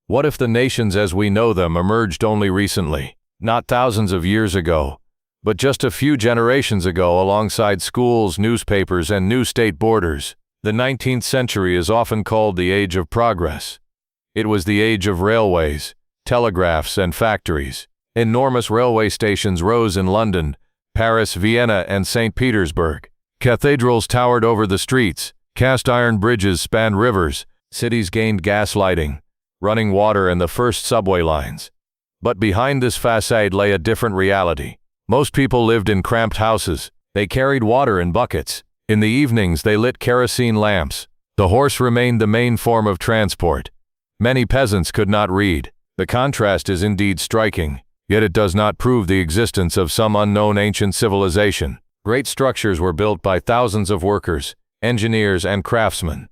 What if the nations as we know them emerged only recently, not thousands of years ago, but just a few generations ago alongside schools, newspapers, and new state borders? The 19th century is often called the Age of Progress. It was the age of railways, telegraphs, and factories. Enormous railway stations rose in London, Paris, Vienna, and St. Petersburg. Cathedrals towered over the streets, cast iron bridges spanned rivers, cities gained gas lighting, running water, and the first subway lines. But behind this facade lay a different reality. Most people lived in cramped houses. They carried water in buckets. In the evenings they lit kerosene lamps. The horse remained the main form of transport. Many peasants could not read. The contrast is indeed striking, yet it does not prove the existence of some unknown ancient civilization. Great structures were built by thousands of workers, engineers, and craftsmen.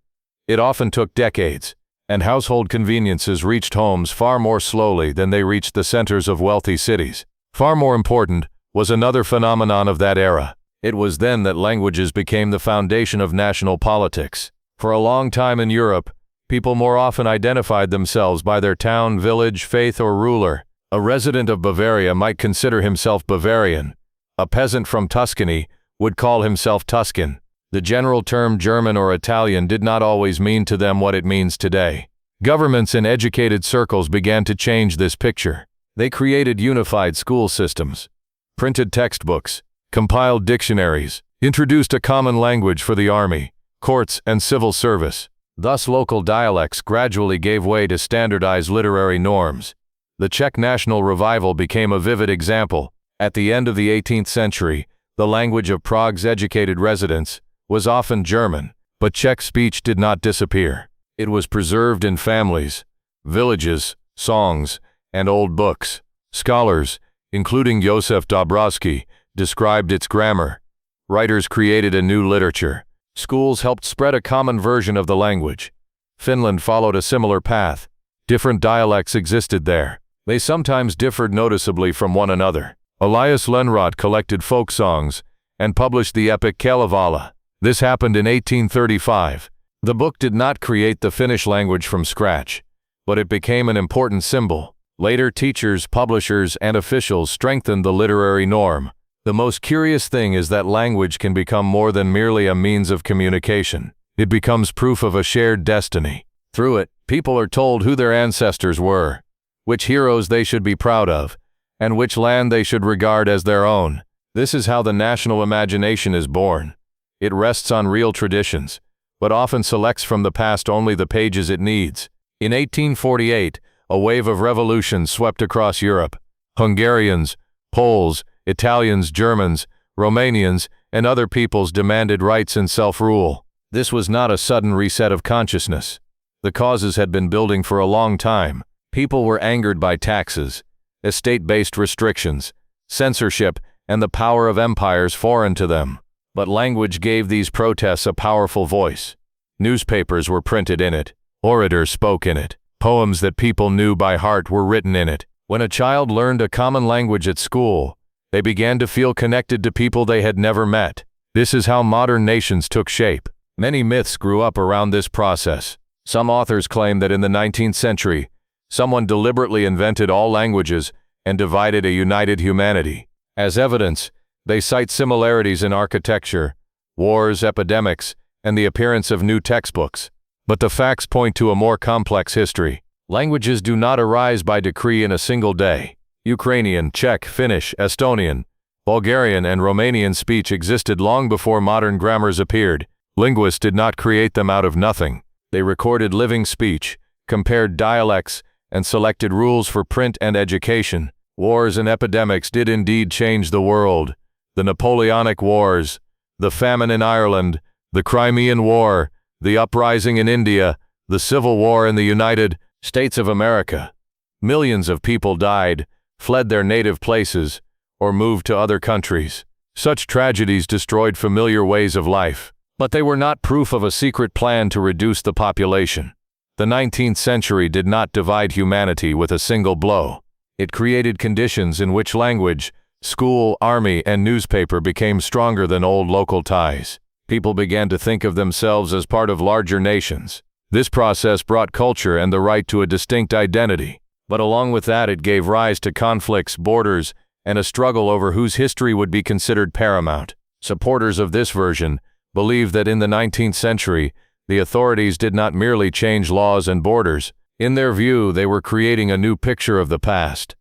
It often took decades, and household conveniences reached homes far more slowly than they reached the centers of wealthy cities. Far more important was another phenomenon of that era. It was then that languages became the foundation of national politics. For a long time in Europe, people more often identified themselves by their town, village, faith, or ruler. A resident of Bavaria might consider himself Bavarian. A peasant from Tuscany would call himself Tuscan. The general term German or Italian did not always mean to them what it means today. Governments and educated circles began to change this picture. They created unified school systems, printed textbooks, compiled dictionaries, introduced a common language for the army, courts, and civil service. Thus, local dialects gradually gave way to standardized literary norms. The Czech national revival became a vivid example. At the end of the 18th century, the language of Prague's educated residents was often German, but Czech speech did not disappear. It was preserved in families, villages, songs, and old books. Scholars, including Josef Dobrovsky, described its grammar. Writers created a new literature. Schools helped spread a common version of the language. Finland followed a similar path. Different dialects existed there. They sometimes differed noticeably from one another. Elias Lönnrot collected folk songs and published the epic Kalevala. This happened in 1835. The book did not create the Finnish language from scratch, but it became an important symbol. Later, teachers, publishers, and officials strengthened the literary norm. The most curious thing is that language can become more than merely a means of communication. It becomes proof of a shared destiny. Through it, people are told who their ancestors were, which heroes they should be proud of, and which land they should regard as their own. This is how the national imagination is born. It rests on real traditions, but often selects from the past only the pages it needs. In 1848, a wave of revolution swept across Europe. Hungarians, Poles, Italians, Germans, Romanians, and other peoples demanded rights and self-rule. This was not a sudden reset of consciousness. The causes had been building for a long time. People were angered by taxes, estate-based restrictions, censorship, and the power of empires foreign to them. But language gave these protests a powerful voice. Newspapers were printed in it. Orators spoke in it. Poems that people knew by heart were written in it. When a child learned a common language at school, they began to feel connected to people they had never met. This is how modern nations took shape. Many myths grew up around this process. Some authors claim that in the 19th century, someone deliberately invented all languages and divided a united humanity. As evidence, they cite similarities in architecture, wars, epidemics, and the appearance of new textbooks. But the facts point to a more complex history. Languages do not arise by decree in a single day. Ukrainian, Czech, Finnish, Estonian, Bulgarian, and Romanian speech existed long before modern grammars appeared. Linguists did not create them out of nothing. They recorded living speech, compared dialects, and selected rules for print and education. Wars and epidemics did indeed change the world. The Napoleonic Wars, the famine in Ireland, the Crimean War, the uprising in India, the Civil War in the United States of America. Millions of people died, fled their native places, or moved to other countries. Such tragedies destroyed familiar ways of life. But they were not proof of a secret plan to reduce the population. The 19th century did not divide humanity with a single blow. It created conditions in which language, school, army, and newspaper became stronger than old local ties. People began to think of themselves as part of larger nations. This process brought culture and the right to a distinct identity. But along with that, it gave rise to conflicts, borders, and a struggle over whose history would be considered paramount. Supporters of this version believe that in the 19th century, the authorities did not merely change laws and borders. In their view, they were creating a new picture of the past.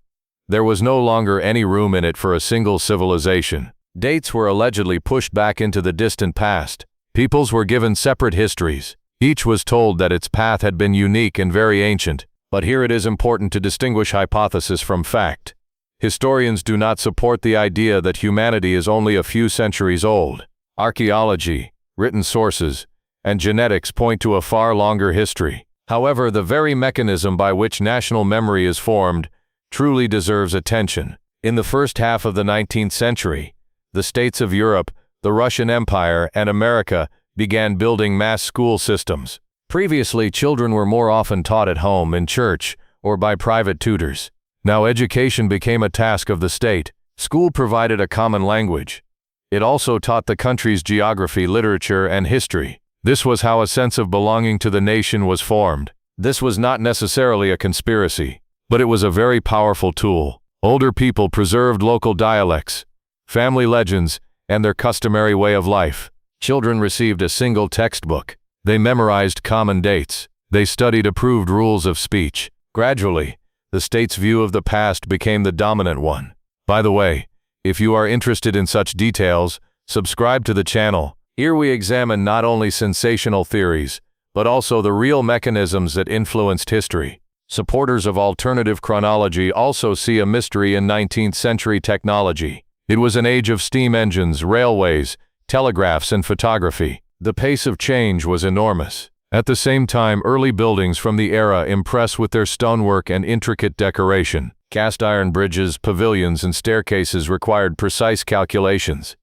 There was no longer any room in it for a single civilization. Dates were allegedly pushed back into the distant past. Peoples were given separate histories. Each was told that its path had been unique and very ancient. But here it is important to distinguish hypothesis from fact. Historians do not support the idea that humanity is only a few centuries old. Archaeology, written sources, and genetics point to a far longer history. However, the very mechanism by which national memory is formed truly deserves attention. In the first half of the 19th century, the states of Europe, the Russian Empire, and America began building mass school systems. Previously, children were more often taught at home, in church, or by private tutors. Now education became a task of the state. School provided a common language. It also taught the country's geography, literature, and history. This was how a sense of belonging to the nation was formed. This was not necessarily a conspiracy, but it was a very powerful tool. Older people preserved local dialects, family legends, and their customary way of life. Children received a single textbook. They memorized common dates. They studied approved rules of speech. Gradually, the state's view of the past became the dominant one. By the way, if you are interested in such details, subscribe to the channel. Here we examine not only sensational theories, but also the real mechanisms that influenced history. Supporters of alternative chronology also see a mystery in 19th century technology. It was an age of steam engines, railways, telegraphs, and photography. The pace of change was enormous. At the same time, early buildings from the era impress with their stonework and intricate decoration. Cast iron bridges, pavilions, and staircases required precise calculations.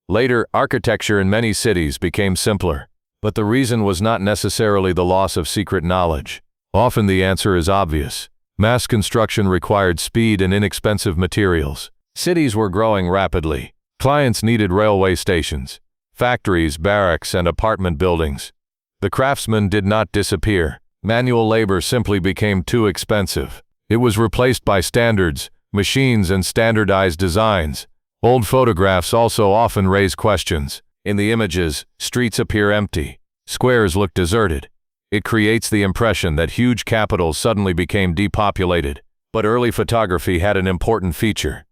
Later, architecture in many cities became simpler. But the reason was not necessarily the loss of secret knowledge. Often the answer is obvious. Mass construction required speed and inexpensive materials. Cities were growing rapidly. Clients needed railway stations, factories, barracks, and apartment buildings. The craftsmen did not disappear. Manual labor simply became too expensive. It was replaced by standards, machines, and standardized designs. Old photographs also often raise questions. In the images, streets appear empty. Squares look deserted. It creates the impression that huge capitals suddenly became depopulated. But early photography had an important feature.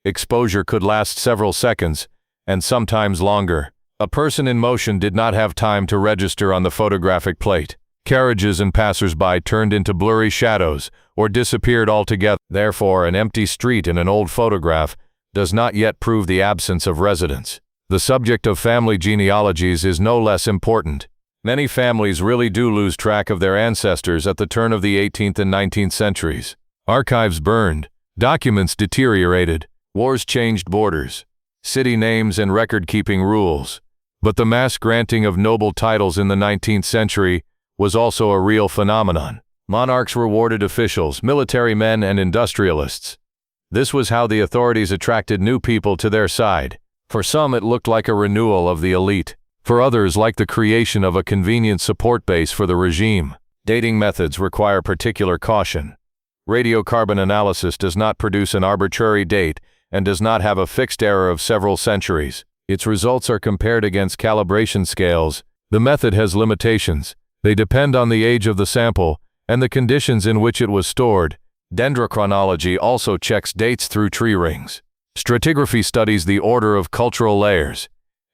Exposure could last several seconds, and sometimes longer. A person in motion did not have time to register on the photographic plate. Carriages and passers-by turned into blurry shadows or disappeared altogether. Therefore, an empty street in an old photograph does not yet prove the absence of residents. The subject of family genealogies is no less important. Many families really do lose track of their ancestors at the turn of the 18th and 19th centuries. Archives burned, documents deteriorated, wars changed borders, city names and record-keeping rules. But the mass granting of noble titles in the 19th century was also a real phenomenon. Monarchs rewarded officials, military men, and industrialists. This was how the authorities attracted new people to their side. For some, it looked like a renewal of the elite. For others, like the creation of a convenient support base for the regime. Dating methods require particular caution. Radiocarbon analysis does not produce an arbitrary date and does not have a fixed error of several centuries. Its results are compared against calibration scales. The method has limitations. They depend on the age of the sample and the conditions in which it was stored. Dendrochronology also checks dates through tree rings. Stratigraphy studies the order of cultural layers.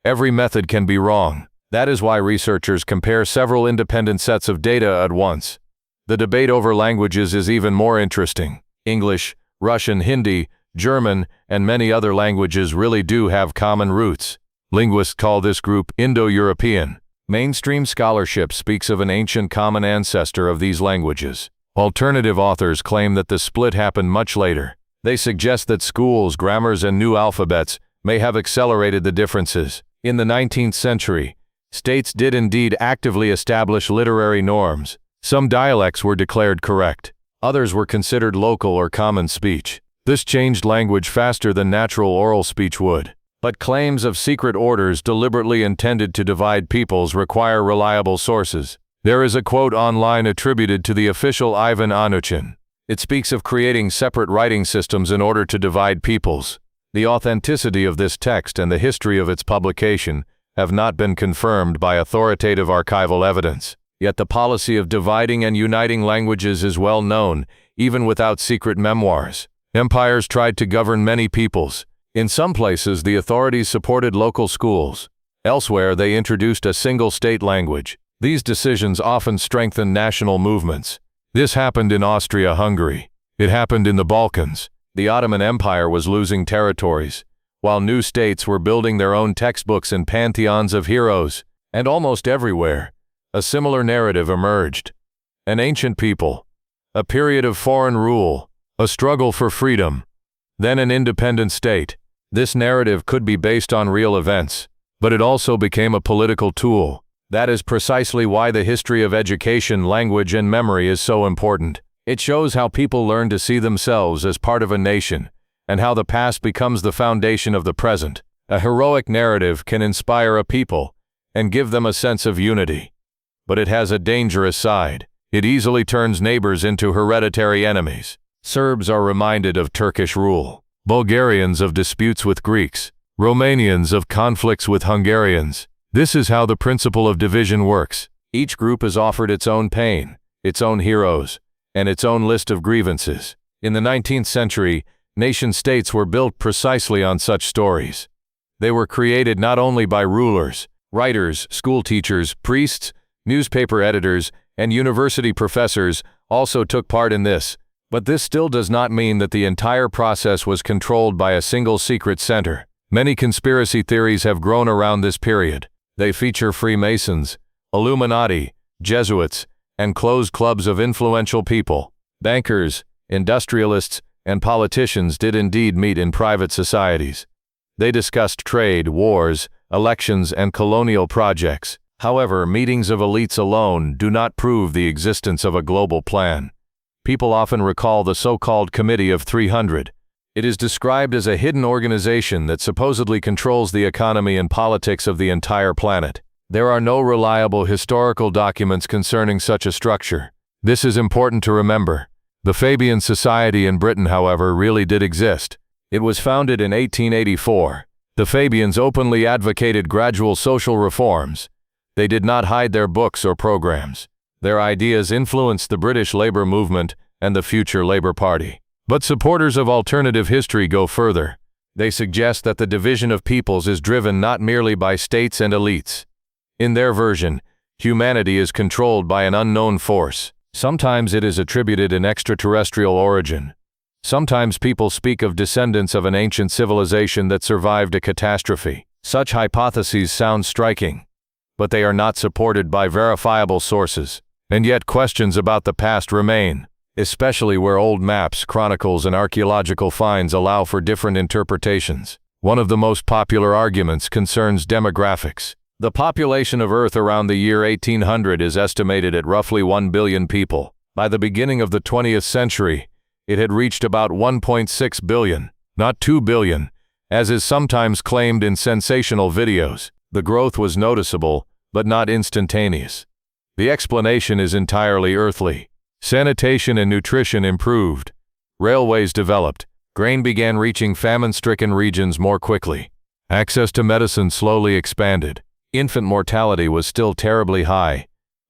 Every method can be wrong. That is why researchers compare several independent sets of data at once. The debate over languages is even more interesting. English, Russian, Hindi, German, and many other languages really do have common roots. Linguists call this group Indo-European. Mainstream scholarship speaks of an ancient common ancestor of these languages. Alternative authors claim that the split happened much later. They suggest that schools, grammars, and new alphabets may have accelerated the differences. In the 19th century, states did indeed actively establish literary norms. Some dialects were declared correct. Others were considered local or common speech. This changed language faster than natural oral speech would. But claims of secret orders deliberately intended to divide peoples require reliable sources. There is a quote online attributed to the official Ivan Anuchin. It speaks of creating separate writing systems in order to divide peoples. The authenticity of this text and the history of its publication have not been confirmed by authoritative archival evidence. Yet the policy of dividing and uniting languages is well known, even without secret memoirs. Empires tried to govern many peoples. In some places, the authorities supported local schools. Elsewhere, they introduced a single state language. These decisions often strengthened national movements. This happened in Austria-Hungary. It happened in the Balkans. The Ottoman Empire was losing territories, while new states were building their own textbooks and pantheons of heroes. And almost everywhere, a similar narrative emerged. An ancient people, a period of foreign rule, a struggle for freedom, then an independent state. This narrative could be based on real events, but it also became a political tool. That is precisely why the history of education, language, and memory is so important. It shows how people learn to see themselves as part of a nation, and how the past becomes the foundation of the present. A heroic narrative can inspire a people and give them a sense of unity. But it has a dangerous side. It easily turns neighbors into hereditary enemies. Serbs are reminded of Turkish rule, Bulgarians of disputes with Greeks, Romanians of conflicts with Hungarians. This is how the principle of division works. Each group is offered its own pain, its own heroes, and its own list of grievances. In the 19th century, nation-states were built precisely on such stories. They were created not only by rulers, writers, school teachers, priests, newspaper editors, and university professors also took part in this, but this still does not mean that the entire process was controlled by a single secret center. Many conspiracy theories have grown around this period. They feature Freemasons, Illuminati, Jesuits, and closed clubs of influential people. Bankers, industrialists, and politicians did indeed meet in private societies. They discussed trade, wars, elections, and colonial projects. However, meetings of elites alone do not prove the existence of a global plan. People often recall the so-called Committee of 300. It is described as a hidden organization that supposedly controls the economy and politics of the entire planet. There are no reliable historical documents concerning such a structure. This is important to remember. The Fabian Society in Britain, however, really did exist. It was founded in 1884. The Fabians openly advocated gradual social reforms. They did not hide their books or programs. Their ideas influenced the British labor movement and the future Labour Party. But supporters of alternative history go further. They suggest that the division of peoples is driven not merely by states and elites. In their version, humanity is controlled by an unknown force. Sometimes it is attributed an extraterrestrial origin. Sometimes people speak of descendants of an ancient civilization that survived a catastrophe. Such hypotheses sound striking, but they are not supported by verifiable sources. And yet questions about the past remain, especially where old maps, chronicles, and archaeological finds allow for different interpretations. One of the most popular arguments concerns demographics. The population of Earth around the year 1800 is estimated at roughly 1 billion people. By the beginning of the 20th century, it had reached about 1.6 billion, not 2 billion, as is sometimes claimed in sensational videos. The growth was noticeable, but not instantaneous. The explanation is entirely earthly. Sanitation and nutrition improved. Railways developed. Grain began reaching famine-stricken regions more quickly. Access to medicine slowly expanded. Infant mortality was still terribly high,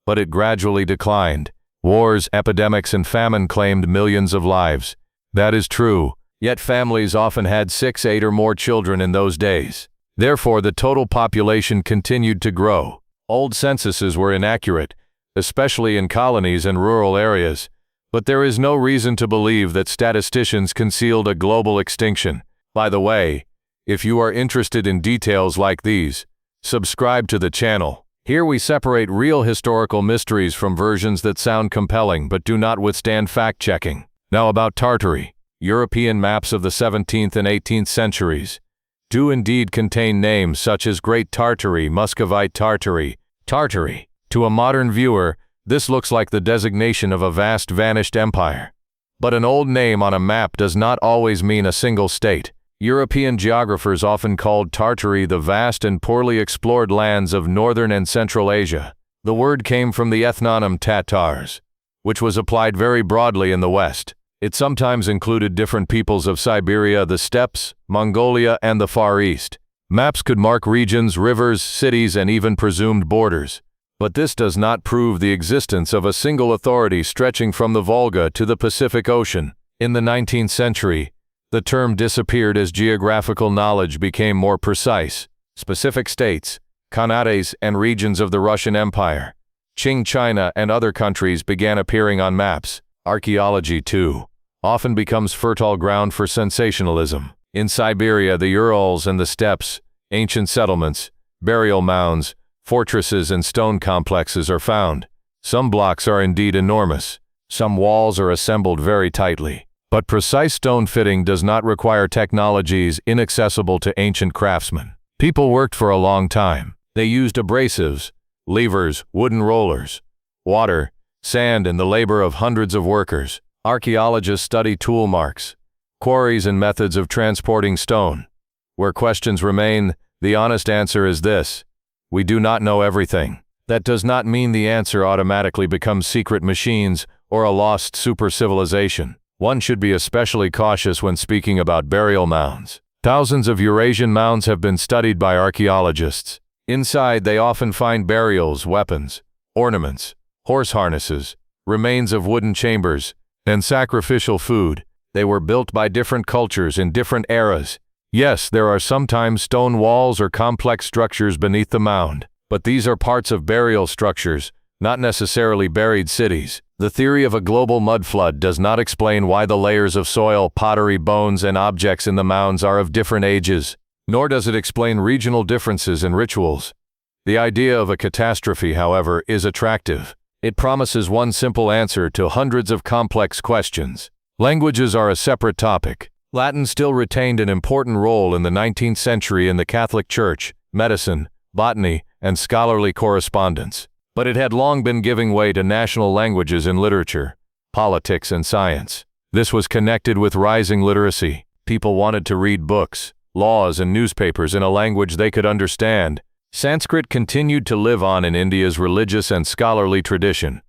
but it gradually declined. Wars, epidemics, and famine claimed millions of lives. That is true, yet families often had 6, 8, or more children in those days. Therefore, the total population continued to grow. Old censuses were inaccurate, especially in colonies and rural areas, but there is no reason to believe that statisticians concealed a global extinction. By the way, if you are interested in details like these, subscribe to the channel. Here we separate real historical mysteries from versions that sound compelling but do not withstand fact-checking. Now about Tartary. European maps of the 17th and 18th centuries do indeed contain names such as Great Tartary, Muscovite Tartary, Tartary. To a modern viewer, this looks like the designation of a vast vanished empire. But an old name on a map does not always mean a single state. European geographers often called Tartary the vast and poorly explored lands of northern and central Asia. The word came from the ethnonym Tatars, which was applied very broadly in the West. It sometimes included different peoples of Siberia, the steppes, Mongolia, and the Far East. Maps could mark regions, rivers, cities, and even presumed borders. But this does not prove the existence of a single authority stretching from the Volga to the Pacific Ocean. In the 19th century, the term disappeared as geographical knowledge became more precise. Specific states, khanats, and regions of the Russian Empire, Qing China, and other countries began appearing on maps. Archaeology, too, often becomes fertile ground for sensationalism. In Siberia, the Urals and the steppes, ancient settlements, burial mounds, fortresses, and stone complexes are found. Some blocks are indeed enormous. Some walls are assembled very tightly. But precise stone fitting does not require technologies inaccessible to ancient craftsmen. People worked for a long time. They used abrasives, levers, wooden rollers, water, sand, and the labor of hundreds of workers. Archaeologists study tool marks, quarries, and methods of transporting stone. Where questions remain, the honest answer is this: we do not know everything. That does not mean the answer automatically becomes secret machines or a lost super-civilization. One should be especially cautious when speaking about burial mounds. Thousands of Eurasian mounds have been studied by archaeologists. Inside, they often find burials, weapons, ornaments, horse harnesses, remains of wooden chambers, and sacrificial food. They were built by different cultures in different eras. Yes, there are sometimes stone walls or complex structures beneath the mound, but these are parts of burial structures, not necessarily buried cities. The theory of a global mud flood does not explain why the layers of soil, pottery, bones, and objects in the mounds are of different ages, nor does it explain regional differences in rituals. The idea of a catastrophe, however, is attractive. It promises one simple answer to hundreds of complex questions. Languages are a separate topic. Latin still retained an important role in the 19th century in the Catholic Church, medicine, botany, and scholarly correspondence. But it had long been giving way to national languages in literature, politics, and science. This was connected with rising literacy. People wanted to read books, laws, and newspapers in a language they could understand. Sanskrit continued to live on in India's religious and scholarly tradition.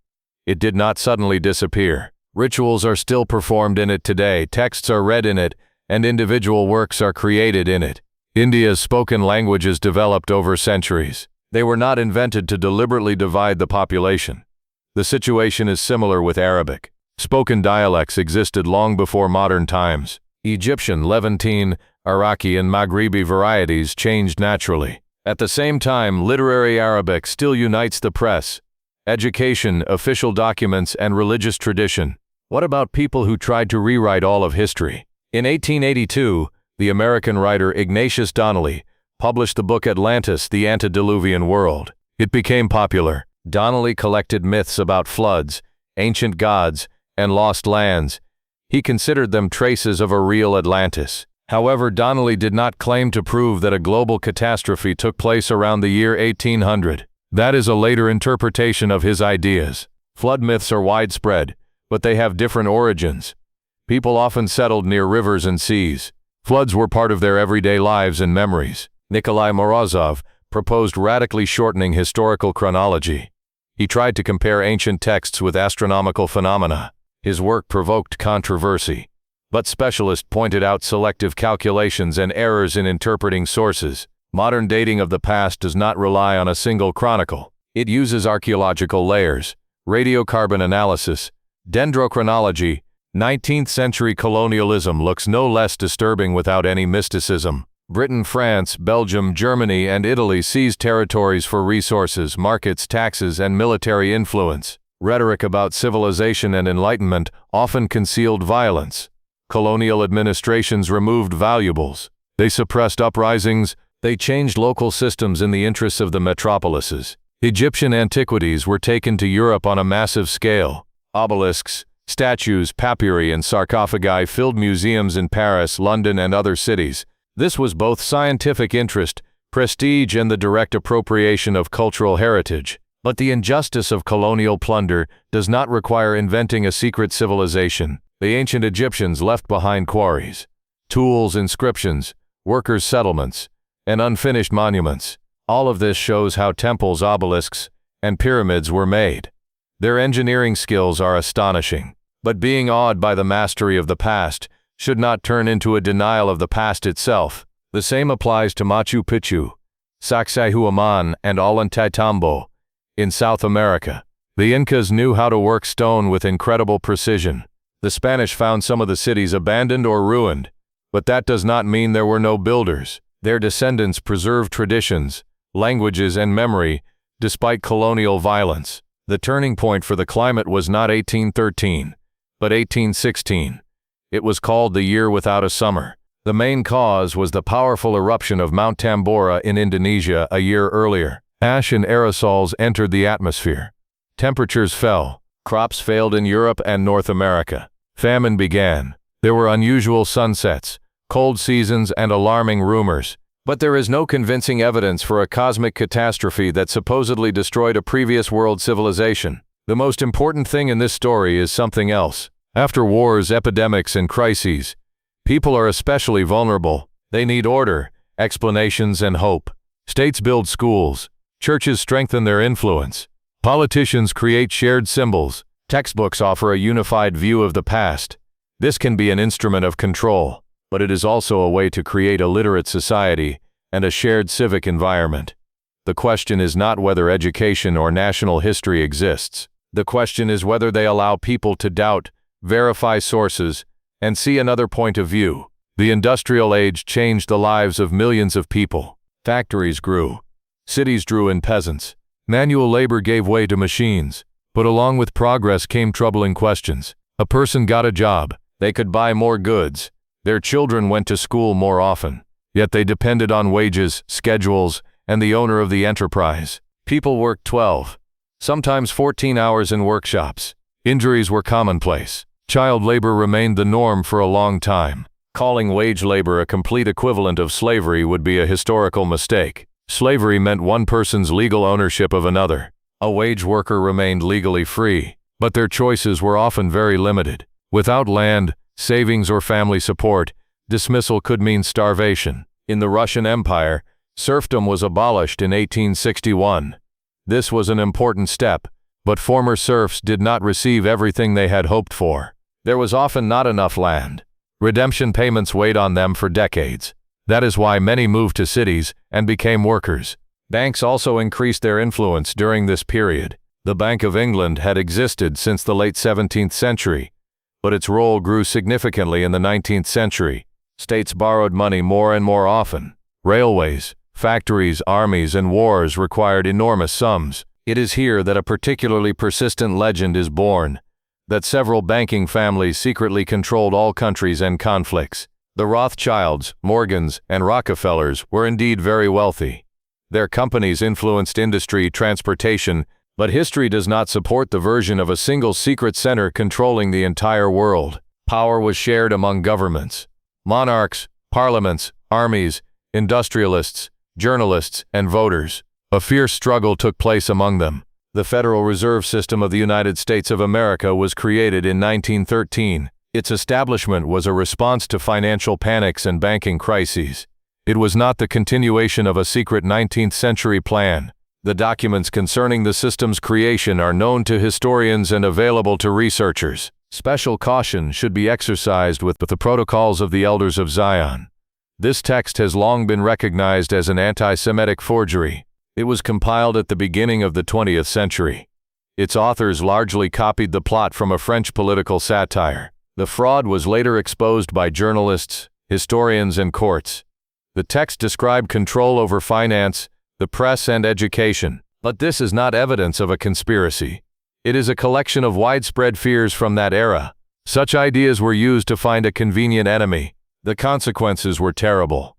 It did not suddenly disappear. Rituals are still performed in it today, texts are read in it, and individual works are created in it. India's spoken languages developed over centuries. They were not invented to deliberately divide the population. The situation is similar with Arabic. Spoken dialects existed long before modern times. Egyptian, Levantine, Iraqi, and Maghribi varieties changed naturally. At the same time, literary Arabic still unites the press, education, official documents, and religious tradition. What about people who tried to rewrite all of history? In 1882, the American writer Ignatius Donnelly published the book Atlantis, the Antediluvian World. It became popular. Donnelly collected myths about floods, ancient gods, and lost lands. He considered them traces of a real Atlantis. However, Donnelly did not claim to prove that a global catastrophe took place around the year 1800. That is a later interpretation of his ideas. Flood myths are widespread, but they have different origins. People often settled near rivers and seas. Floods were part of their everyday lives and memories. Nikolai Morozov proposed radically shortening historical chronology. He tried to compare ancient texts with astronomical phenomena. His work provoked controversy, but specialists pointed out selective calculations and errors in interpreting sources. Modern dating of the past does not rely on a single chronicle. It uses archaeological layers, radiocarbon analysis, dendrochronology. 19th century colonialism looks no less disturbing without any mysticism. Britain, France, Belgium, Germany, and Italy seized territories for resources, markets, taxes, and military influence. Rhetoric about civilization and enlightenment often concealed violence. Colonial administrations removed valuables. They suppressed uprisings. They changed local systems in the interests of the metropolises. Egyptian antiquities were taken to Europe on a massive scale. Obelisks, statues, papyri, and sarcophagi filled museums in Paris, London, and other cities. This was both scientific interest, prestige, and the direct appropriation of cultural heritage. But the injustice of colonial plunder does not require inventing a secret civilization. The ancient Egyptians left behind quarries, tools, inscriptions, workers' settlements, and unfinished monuments. All of this shows how temples, obelisks, and pyramids were made. Their engineering skills are astonishing. But being awed by the mastery of the past should not turn into a denial of the past itself. The same applies to Machu Picchu, Sacsayhuaman, and Ollantaytambo in South America. The Incas knew how to work stone with incredible precision. The Spanish found some of the cities abandoned or ruined, but that does not mean there were no builders. Their descendants preserved traditions, languages, and memory despite colonial violence. The turning point for the climate was not 1813, but 1816. It was called the year without a summer. The main cause was the powerful eruption of Mount Tambora in Indonesia a year earlier. Ash and aerosols entered the atmosphere. Temperatures fell. Crops failed in Europe and North America. Famine began. There were unusual sunsets, cold seasons, and alarming rumors. But there is no convincing evidence for a cosmic catastrophe that supposedly destroyed a previous world civilization. The most important thing in this story is something else. After wars, epidemics, and crises, people are especially vulnerable. They need order, explanations, and hope. States build schools. Churches strengthen their influence. Politicians create shared symbols. Textbooks offer a unified view of the past. This can be an instrument of control, but it is also a way to create a literate society and a shared civic environment. The question is not whether education or national history exists. The question is whether they allow people to doubt, verify sources, and see another point of view. The industrial age changed the lives of millions of people. Factories grew. Cities drew in peasants. Manual labor gave way to machines. But along with progress came troubling questions. A person got a job. They could buy more goods. Their children went to school more often. Yet they depended on wages, schedules, and the owner of the enterprise. People worked 12, sometimes 14 hours in workshops. Injuries were commonplace. Child labor remained the norm for a long time. Calling wage labor a complete equivalent of slavery would be a historical mistake. Slavery meant one person's legal ownership of another. A wage worker remained legally free, but their choices were often very limited. Without land, savings, or family support, dismissal could mean starvation. In the Russian Empire, serfdom was abolished in 1861. This was an important step, but former serfs did not receive everything they had hoped for. There was often not enough land. Redemption payments weighed on them for decades. That is why many moved to cities and became workers. Banks also increased their influence during this period. The Bank of England had existed since the late 17th century, but its role grew significantly in the 19th century. States borrowed money more and more often. Railways, factories, armies, and wars required enormous sums. It is here that a particularly persistent legend is born, that several banking families secretly controlled all countries and conflicts. The Rothschilds, Morgans, and Rockefellers were indeed very wealthy. Their companies influenced industry, transportation, but history does not support the version of a single secret center controlling the entire world. Power was shared among governments, monarchs, parliaments, armies, industrialists, journalists, and voters. A fierce struggle took place among them. The Federal Reserve System of the United States of America was created in 1913. Its establishment was a response to financial panics and banking crises. It was not the continuation of a secret 19th century plan. The documents concerning the system's creation are known to historians and available to researchers. Special caution should be exercised with the Protocols of the Elders of Zion. This text has long been recognized as an anti-Semitic forgery. It was compiled at the beginning of the 20th century. Its authors largely copied the plot from a French political satire. The fraud was later exposed by journalists, historians, and courts. The text described control over finance, the press, and education. But this is not evidence of a conspiracy. It is a collection of widespread fears from that era. Such ideas were used to find a convenient enemy. The consequences were terrible.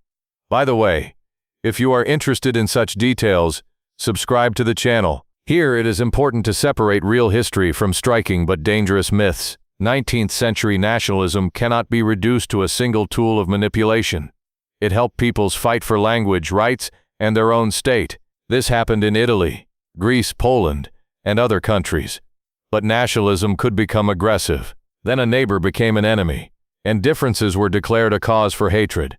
By the way, if you are interested in such details, subscribe to the channel. Here it is important to separate real history from striking but dangerous myths. 19th century nationalism cannot be reduced to a single tool of manipulation. It helped peoples fight for language, rights, and their own state. This happened in Italy, Greece, Poland, and other countries. But nationalism could become aggressive. Then a neighbor became an enemy, and differences were declared a cause for hatred.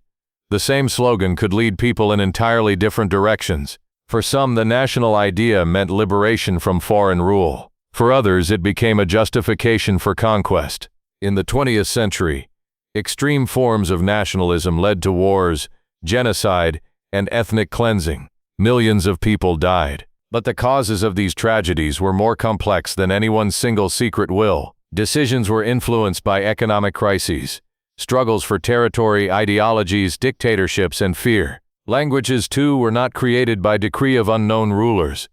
The same slogan could lead people in entirely different directions. For some, the national idea meant liberation from foreign rule. For others, it became a justification for conquest. In the 20th century, extreme forms of nationalism led to wars, genocide, and ethnic cleansing. Millions of people died. But the causes of these tragedies were more complex than anyone's single secret will. Decisions were influenced by economic crises, struggles for territory, ideologies, dictatorships, and fear. Languages, too, were not created by decree of unknown rulers.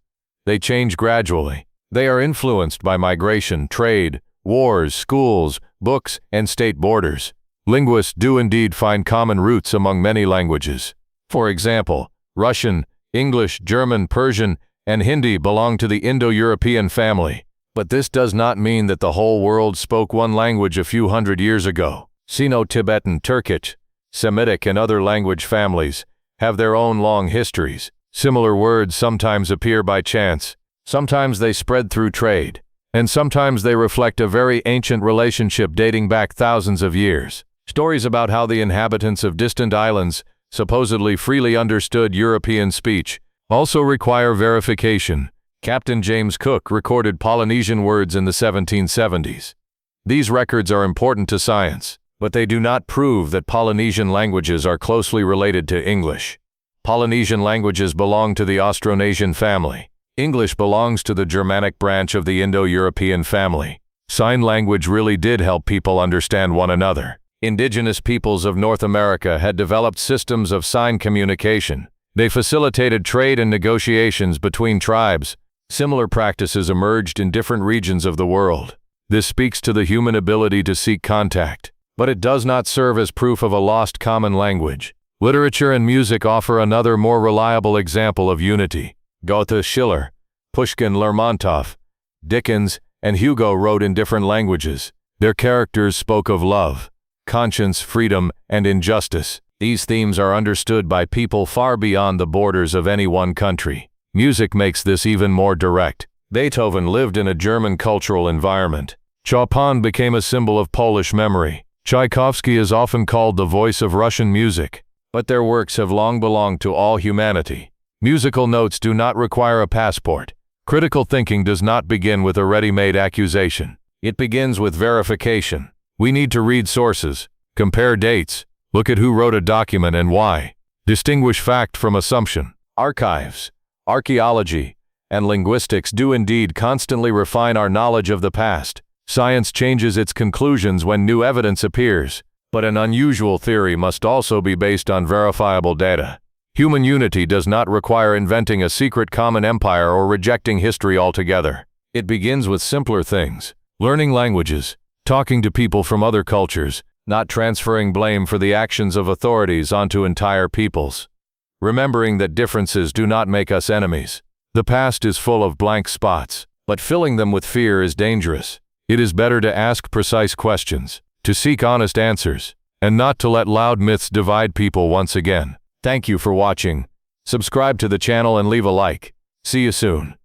They change gradually. They are influenced by migration, trade, wars, schools, books, and state borders. Linguists do indeed find common roots among many languages. For example, Russian, English, German, Persian, and Hindi belong to the Indo-European family. But this does not mean that the whole world spoke one language a few hundred years ago. Sino-Tibetan, Turkic, Semitic, and other language families have their own long histories. Similar words sometimes appear by chance, sometimes they spread through trade, and sometimes they reflect a very ancient relationship dating back thousands of years. Stories about how the inhabitants of distant islands supposedly freely understood European speech also require verification. Captain James Cook recorded Polynesian words in the 1770s. These records are important to science, but they do not prove that Polynesian languages are closely related to English. Polynesian languages belong to the Austronesian family. English belongs to the Germanic branch of the Indo-European family. Sign language really did help people understand one another. Indigenous peoples of North America had developed systems of sign communication. They facilitated trade and negotiations between tribes. Similar practices emerged in different regions of the world. This speaks to the human ability to seek contact, but it does not serve as proof of a lost common language. Literature and music offer another more reliable example of unity. Goethe, Schiller, Pushkin, Lermontov, Dickens, and Hugo wrote in different languages. Their characters spoke of love, conscience, freedom, and injustice. These themes are understood by people far beyond the borders of any one country. Music makes this even more direct. Beethoven lived in a German cultural environment. Chopin became a symbol of Polish memory. Tchaikovsky is often called the voice of Russian music, but their works have long belonged to all humanity. Musical notes do not require a passport. Critical thinking does not begin with a ready-made accusation. It begins with verification. We need to read sources, compare dates, look at who wrote a document and why, distinguish fact from assumption. Archives, archaeology, and linguistics do indeed constantly refine our knowledge of the past. Science changes its conclusions when new evidence appears, but an unusual theory must also be based on verifiable data. Human unity does not require inventing a secret common empire or rejecting history altogether. It begins with simpler things: learning languages, talking to people from other cultures, not transferring blame for the actions of authorities onto entire peoples. Remembering that differences do not make us enemies. The past is full of blank spots, but filling them with fear is dangerous. It is better to ask precise questions, to seek honest answers, and not to let loud myths divide people once again. Thank you for watching. Subscribe to the channel and leave a like. See you soon.